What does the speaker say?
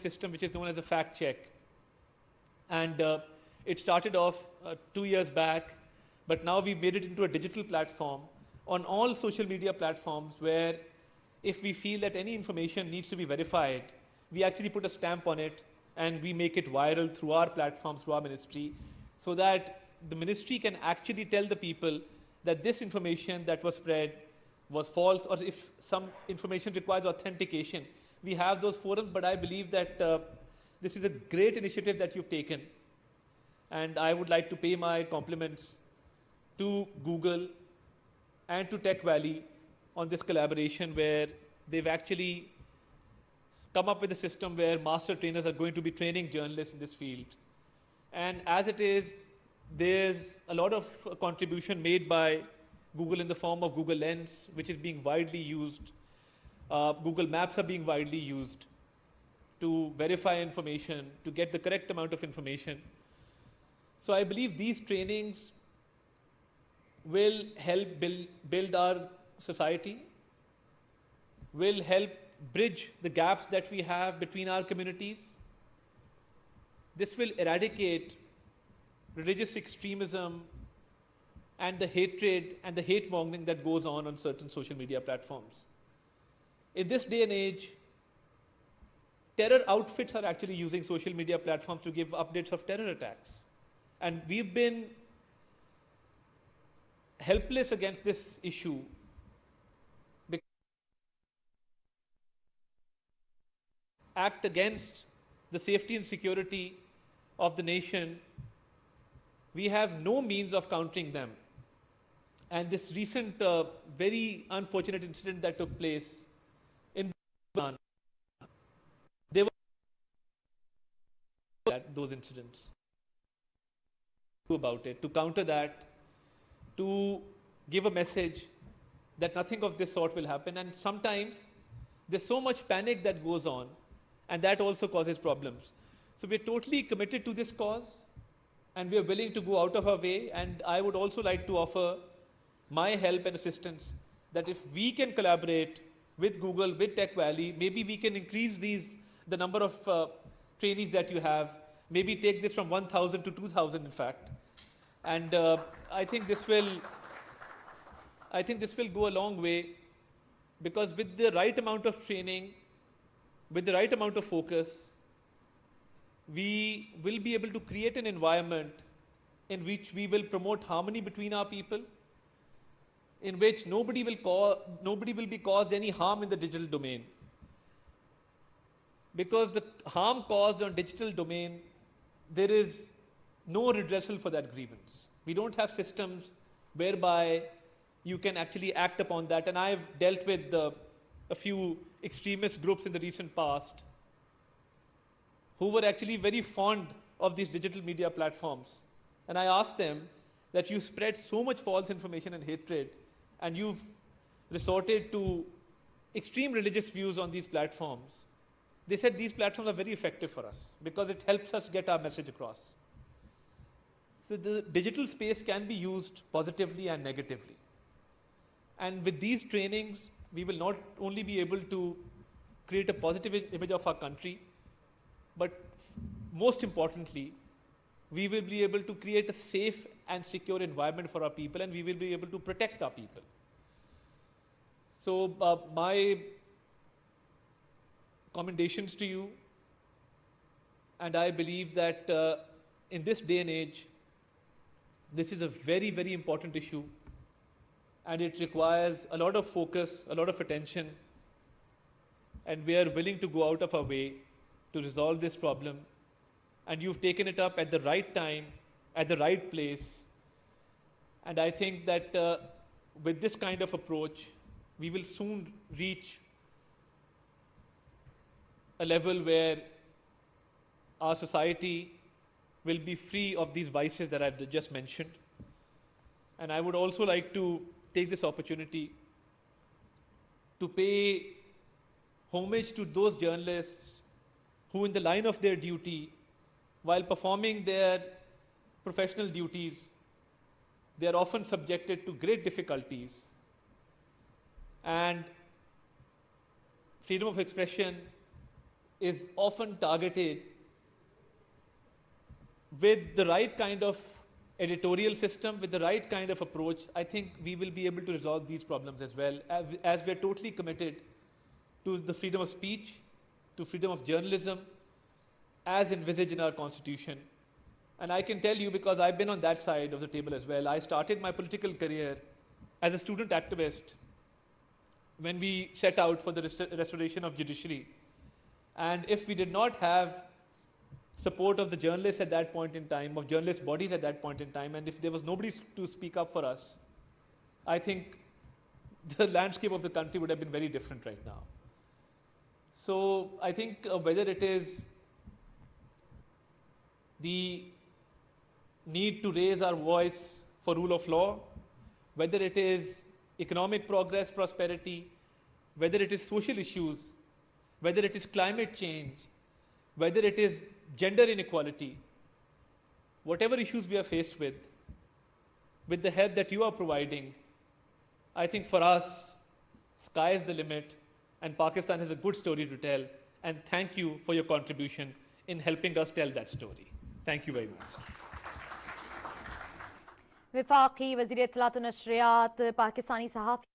system which is known as a fact check. And it started off 2 years back, but now we've made it into a digital platform on all social media platforms where if we feel that any information needs to be verified, we actually put a stamp on it and we make it viral through our platforms, through our ministry, so that the ministry can actually tell the people that this information that was spread was false, or if some information requires authentication, we have those forums. But I believe that this is a great initiative that you've taken. And I would like to pay my compliments to Google and to Tech Valley on this collaboration, where they've actually come up with a system where master trainers are going to be training journalists in this field. And as it is, there's a lot of contribution made by Google in the form of Google Lens, which is being widely used. Google Maps are being widely used to verify information, to get the correct amount of information. So I believe these trainings will help build our society, will help bridge the gaps that we have between our communities. This will eradicate religious extremism and the hatred and the hate mongering that goes on certain social media platforms. In this day and age, terror outfits are actually using social media platforms to give updates of terror attacks. And we've been helpless against this issue because act against the safety and security of the nation. We have no means of countering them. And this recent very unfortunate incident that took place in Bhutan, they were those incidents about it, to counter that, to give a message that nothing of this sort will happen. And sometimes there's so much panic that goes on, and that also causes problems. So we're totally committed to this cause, and we're willing to go out of our way. And I would also like to offer my help and assistance, that if we can collaborate with Google, with Tech Valley, maybe we can increase the number of trainees that you have, maybe take this from 1,000 to 2,000 in fact. And I think this will go a long way, because with the right amount of training, with the right amount of focus, we will be able to create an environment in which we will promote harmony between our people, in which nobody will be caused any harm in the digital domain. Because the harm caused on digital domain, there is no redressal for that grievance. We don't have systems whereby you can actually act upon that. And I've dealt with a few extremist groups in the recent past who were actually very fond of these digital media platforms. And I asked them that you spread so much false information and hatred, and you've resorted to extreme religious views on these platforms. They said these platforms are very effective for us because it helps us get our message across. So the digital space can be used positively and negatively. And with these trainings, we will not only be able to create a positive image of our country, but most importantly, we will be able to create a safe and secure environment for our people, and we will be able to protect our people. So my commendations to you, and I believe that in this day and age, this is a very, very important issue, and it requires a lot of focus, a lot of attention, and we are willing to go out of our way to resolve this problem. And you've taken it up at the right time, at the right place. And I think that with this kind of approach, we will soon reach a level where our society will be free of these vices that I've just mentioned. And I would also like to take this opportunity to pay homage to those journalists who, in the line of their duty, while performing their professional duties, they are often subjected to great difficulties. And freedom of expression is often targeted with the right kind of editorial system, with the right kind of approach, I think we will be able to resolve these problems as well, as we're totally committed to the freedom of speech, to freedom of journalism, as envisaged in our constitution. And I can tell you, because I've been on that side of the table as well, I started my political career as a student activist when we set out for the restoration of judiciary. And if we did not have support of the journalists at that point in time, of journalist bodies at that point in time, and if there was nobody to speak up for us, I think the landscape of the country would have been very different right now. So I think whether it is the need to raise our voice for rule of law, whether it is economic progress, prosperity, whether it is social issues, whether it is climate change, whether it is gender inequality, whatever issues we are faced with the help that you are providing, I think for us, sky is the limit, and Pakistan has a good story to tell. And thank you for your contribution in helping us tell that story. Thank you very much. वफाकी वज़ीर इत्तलात व नशरियात पाकिस्तानी सहाफ़ी